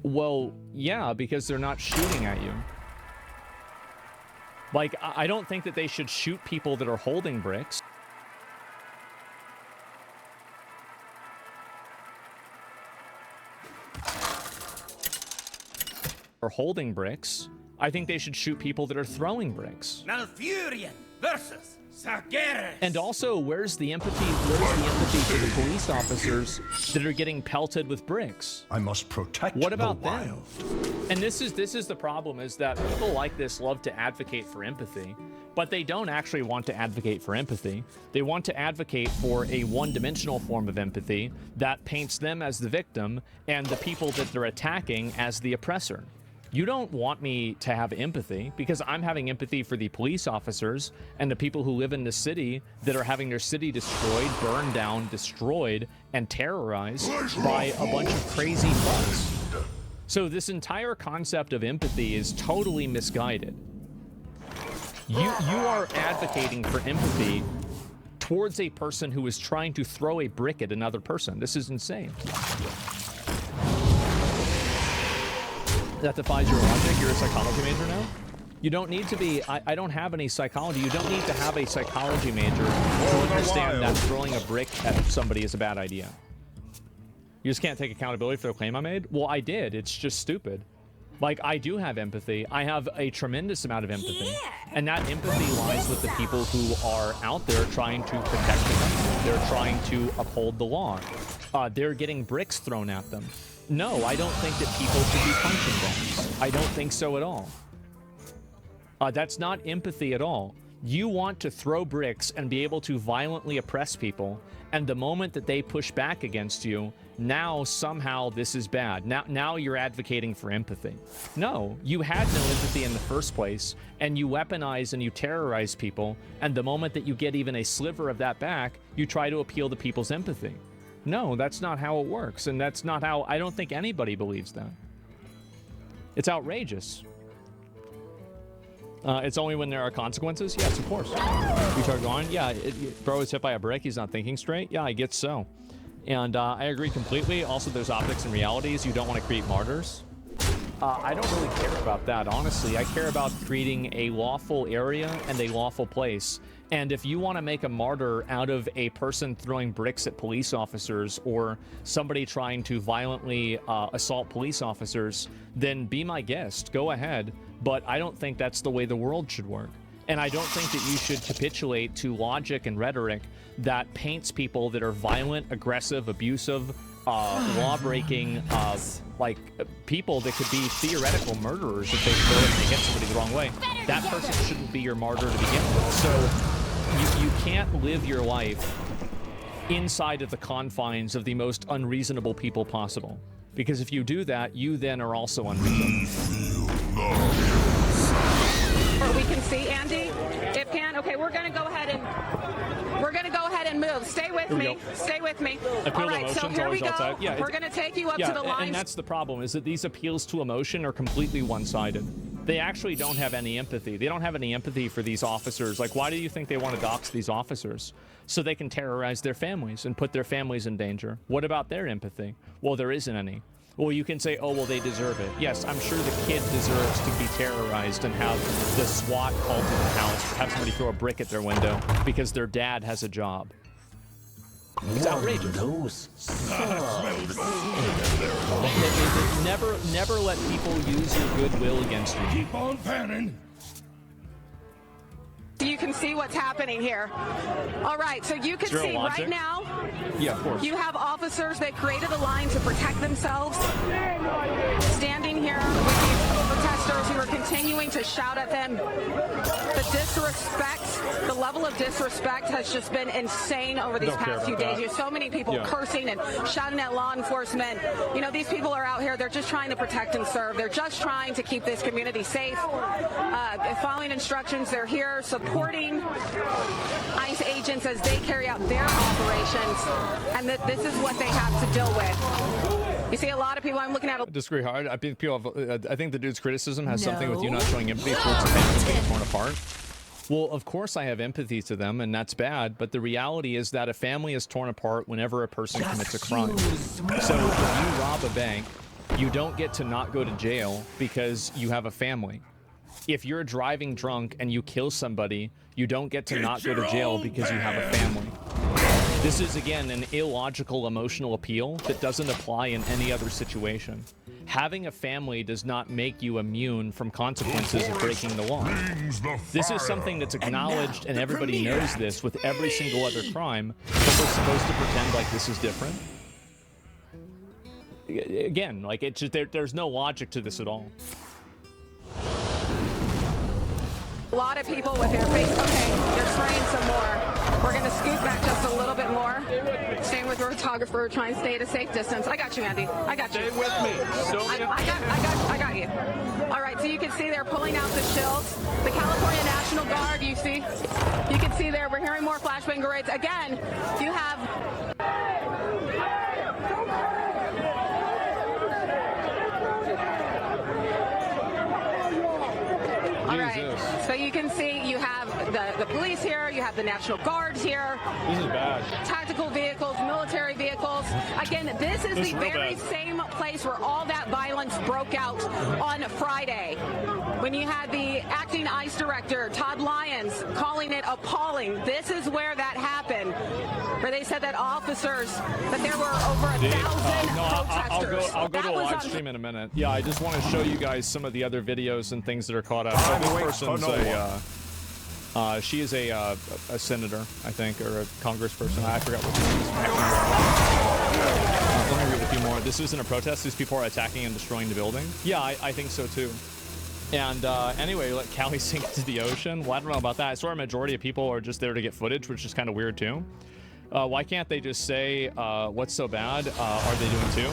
Well, yeah, because they're not shooting at you. Like, I don't think that they should shoot people that are holding bricks. Or holding bricks. I think they should shoot people that are throwing bricks. Malfurion versus Sargeras. And also, where's the empathy? Where's the empathy for the police officers that are getting pelted with bricks? I must protect what about the wild. them? And this is the problem, is that people like this love to advocate for empathy, but they don't actually want to advocate for empathy. They want to advocate for a one-dimensional form of empathy that paints them as the victim and the people that they're attacking as the oppressor. You don't want me to have empathy, because I'm having empathy for the police officers and the people who live in the city that are having their city destroyed, burned down, destroyed, and terrorized by a bunch of crazy fucks. So this entire concept of empathy is totally misguided. You are advocating for empathy towards a person who is trying to throw a brick at another person. This is insane. That defies your logic. You're a psychology major now? You don't need to be. I don't have any psychology. You don't need to have a psychology major to understand that throwing a brick at somebody is a bad idea. You just can't take accountability for the claim I made? Well, I did. It's just stupid. Like, I do have empathy. I have a tremendous amount of empathy. Yeah. And that empathy lies with the people who are out there trying to protect the country. They're trying to uphold the law. They're getting bricks thrown at them. No, I don't think that people should be punching bags. I don't think so at all. That's not empathy at all. You want to throw bricks and be able to violently oppress people, and the moment that they push back against you, now somehow this is bad. Now you're advocating for empathy. No, you had no empathy in the first place, and you weaponize and you terrorize people, and the moment that you get even a sliver of that back, you try to appeal to people's empathy. No, that's not how it works, and that's not how... I don't think anybody believes that. It's outrageous. It's only when there are consequences? Yes, of course. You start going, yeah, bro is hit by a brick, he's not thinking straight? Yeah, I guess so. And I agree completely. Also, there's optics and realities. You don't want to create martyrs. I don't really care about that, honestly. I care about creating a lawful area and a lawful place. And if you want to make a martyr out of a person throwing bricks at police officers or somebody trying to violently assault police officers, then be my guest. Go ahead. But I don't think that's the way the world should work. And I don't think that you should capitulate to logic and rhetoric that paints people that are violent, aggressive, abusive, law-breaking, like people that could be theoretical murderers if they hit somebody the wrong way. That person shouldn't be your martyr to begin with. So you can't live your life inside of the confines of the most unreasonable people possible. Because if you do that, you then are also unreasonable. Or we can see Andy. If can, okay, we're gonna go ahead and move. Stay with me. Stay with me. All right, so here we go. Yeah, we're gonna take you up to the line. And that's the problem, is that these appeals to emotion are completely one-sided. They actually don't have any empathy. They don't have any empathy for these officers. Like, why do you think they want to dox these officers? So they can terrorize their families and put their families in danger. What about their empathy? Well, there isn't any. Well, you can say, oh, well, they deserve it. Yes, I'm sure the kid deserves to be terrorized and have the SWAT called to the house, have somebody throw a brick at their window because their dad has a job. It's outrageous. Never let people use your goodwill against you. Keep on panning. You can see what's happening here. All right, so you can see right now, yeah, of course. You have officers that created a line to protect themselves, standing here with these protesters who are continuing to shout at them. The disrespect, the level of disrespect has just been insane over these past few days. You have so many people cursing and shouting at law enforcement. You know, these people are out here, they're just trying to protect and serve. They're just trying to keep this community safe. Following instructions, they're here supporting ICE agents as they carry out their operations, and that this is what they have to deal with. You see a lot of people, I'm looking at... I disagree hard. I think I think the dude's criticism has something with you not showing empathy towards the family being torn apart. Well, of course I have empathy to them, and that's bad, but the reality is that a family is torn apart whenever a person commits a crime. So if you rob a bank, You don't get to not go to jail because you have a family. If you're driving drunk and you kill somebody, you don't get to not go to jail because you have a family. This is, again, an illogical emotional appeal that doesn't apply in any other situation. Having a family does not make you immune from consequences of breaking the law. This is something that's acknowledged, and everybody knows this with every single other crime, but we're supposed to pretend like this is different. Again, like, it's just, there's no logic to this at all. A lot of people with their face. Okay, they're spraying some more. We're going to scoot back just a little bit more. Staying with the photographer, trying to stay at a safe distance. I got you, Andy. I got you. Stay with me. I got you. All right, so you can see they're pulling out the shields. The California National Guard, you can see there, we're hearing more flashbang grenades. Again, you have... All right, so you can see you have the police here, you have the National Guards here. This is bad. Tactical vehicles, military vehicles. Again, this is the very same place where all that violence broke out on Friday. When you had the acting ICE director, Todd Lyons, calling it appalling. This is where that happened, where they said that officers, that there were over 1,000 protesters. I'll go to a live stream in a minute. Yeah, I just want to show you guys some of the other videos and things that are caught up. So this person's she is a senator, I think, or a congressperson. I forgot what her name is. Let me read a few more. This isn't a protest. These people are attacking and destroying the building. Yeah, I think so too. And anyway, let Cali sink into the ocean. Well, I don't know about that. I swear a majority of people are just there to get footage, which is kind of weird too. Why can't they just say, what's so bad? Are they doing too?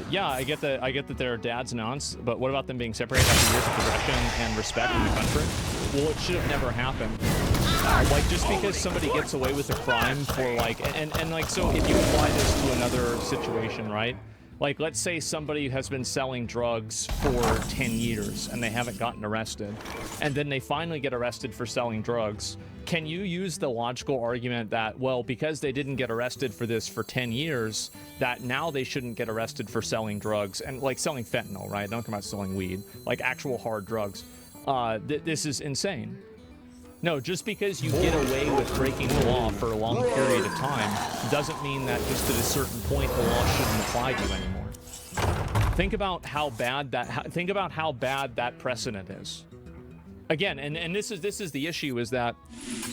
Yeah, I get that they're dads and aunts, but what about them being separated after years of progression and respect in the country? Well, it should have never happened. Like, just because somebody gets away with a crime for, like, and like, so if you apply this to another situation, right? Like, let's say somebody has been selling drugs for 10 years and they haven't gotten arrested, and then they finally get arrested for selling drugs. Can you use the logical argument that, well, because they didn't get arrested for this for 10 years, that now they shouldn't get arrested for selling drugs, and like selling fentanyl, right? Don't come out selling weed, like actual hard drugs. This is insane. No, just because you get away with breaking the law for a long period of time doesn't mean that just at a certain point the law shouldn't apply to you anymore. Think about how bad that precedent is. Again, and this is the issue, is that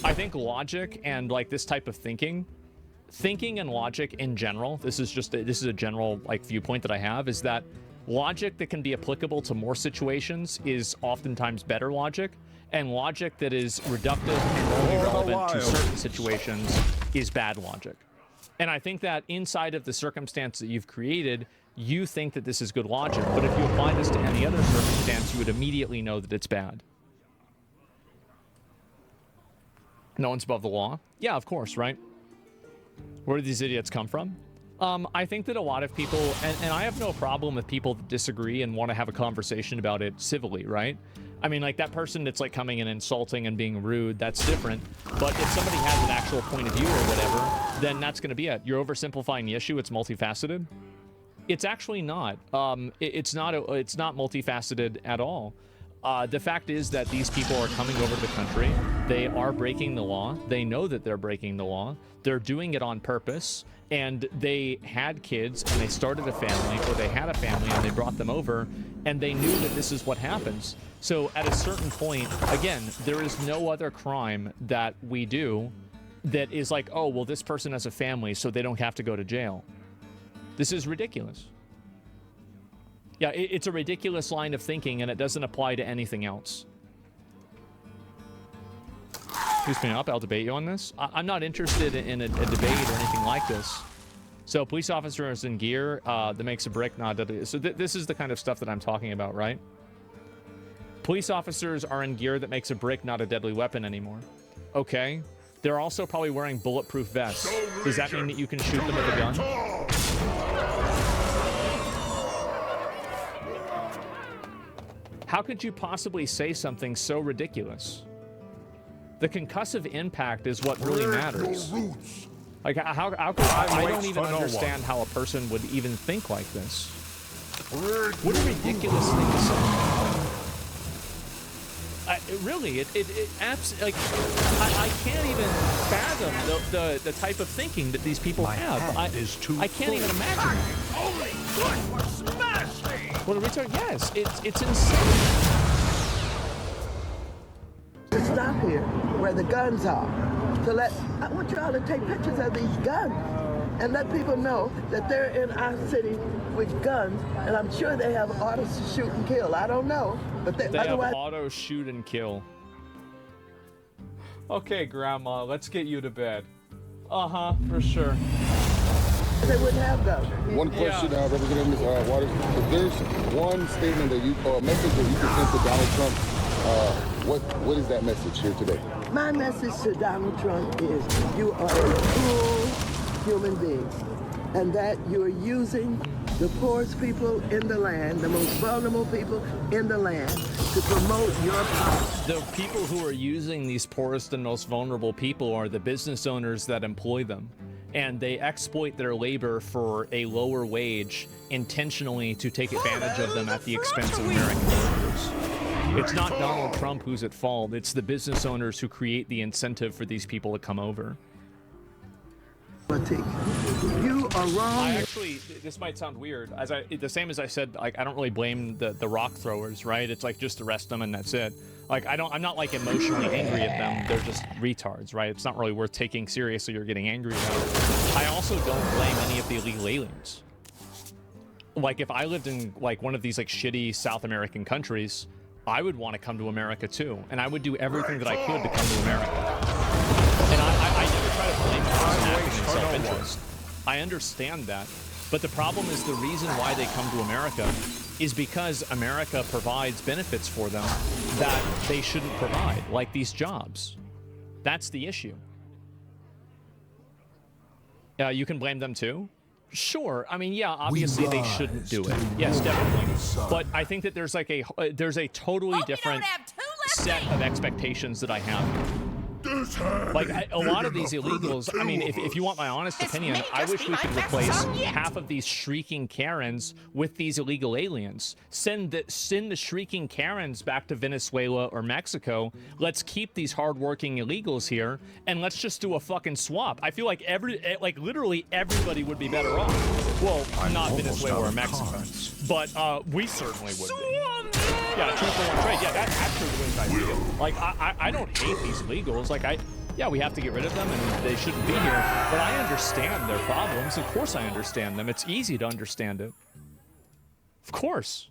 I think logic and like this type of thinking and logic in general, this is a general like viewpoint that I have, is that logic that can be applicable to more situations is oftentimes better logic, and logic that is reductive and only relevant to certain situations is bad logic. And I think that inside of the circumstance that you've created, you think that this is good logic, but if you apply this to any other circumstance, you would immediately know that it's bad. No one's above the law? Yeah, of course, right? Where do these idiots come from? I think that a lot of people, and I have no problem with people that disagree and want to have a conversation about it civilly, right? I mean, like, that person that's like coming and insulting and being rude, that's different. But if somebody has an actual point of view or whatever, then that's going to be it. You're oversimplifying the issue. It's multifaceted. It's actually not. It's not multifaceted at all. The fact is that these people are coming over to the country. They are breaking the law. They know that they're breaking the law. They're doing it on purpose. And they had kids and they started a family, or they had a family and they brought them over, and they knew that this is what happens. So at a certain point, again, there is no other crime that we do that is like, oh, well, this person has a family, so they don't have to go to jail. This is ridiculous. Yeah, it's a ridiculous line of thinking, and it doesn't apply to anything else. Who's me up? I'll debate you on this. I'm not interested in a debate or anything like this. So, police officers in gear that makes a brick not deadly. So this is the kind of stuff that I'm talking about, right? Police officers are in gear that makes a brick not a deadly weapon anymore. Okay. They're also probably wearing bulletproof vests. Does that mean that you can shoot them with a gun? How could you possibly say something so ridiculous? The concussive impact is what really matters. Like, how could I don't even understand how a person would even think like this. What a ridiculous thing to say. Really, it like I can't even fathom the type of thinking that these people have. I can't even imagine. Only good for smashing! What a retard! Yes, it's insane. To stop here where the guns are. I want you all to take pictures of these guns and let people know that they're in our city with guns, and I'm sure they have orders to shoot and kill. I don't know, but they otherwise have auto shoot and kill. Okay, Grandma, let's get you to bed. For sure. they wouldn't have guns. One question, Representative Ms. Waters. If there's one statement that you, or a message that you can send to Donald Trump, what is that message here today? My message to Donald Trump is you are a cruel human being, and that you are using the poorest people in the land, the most vulnerable people in the land, to promote your power. The people who are using these poorest and most vulnerable people are the business owners that employ them. And they exploit their labor for a lower wage intentionally to take advantage of them at the expense of American workers. It's not Donald Trump who's at fault. It's the business owners who create the incentive for these people to come over. You are wrong. I actually, this might sound weird. The same as I said, like, I don't really blame the rock throwers, right? It's like, just arrest them and that's it. Like, I'm not like emotionally angry at them. They're just retards, right? It's not really worth taking seriously or getting angry about. I also don't blame any of the illegal aliens. Like, if I lived in like one of these like shitty South American countries, I would want to come to America too, and I would do everything that I could to come to America. And I never try to blame them for self-interest. I understand that, but the problem is the reason why they come to America is because America provides benefits for them that they shouldn't provide, like these jobs. That's the issue. You can blame them too? Sure. I mean, yeah, obviously they shouldn't do it. Yes, definitely. But I think that there's like there's a totally different set of expectations that I have. Like, a lot of these illegals, I mean, if you want my honest opinion, I wish we could replace half of these shrieking Karens with these illegal aliens. Send the shrieking Karens back to Venezuela or Mexico. Let's keep these hardworking illegals here, and let's just do a fucking swap. I feel like literally everybody would be better off. Well, not Venezuela or Mexico, but we certainly would be. Yeah, 2-for-1 trade. Yeah, that's actually the way I feel. Like, I don't hate these illegals. Like, yeah, we have to get rid of them and they shouldn't be here. But I understand their problems. Of course I understand them. It's easy to understand it. Of course.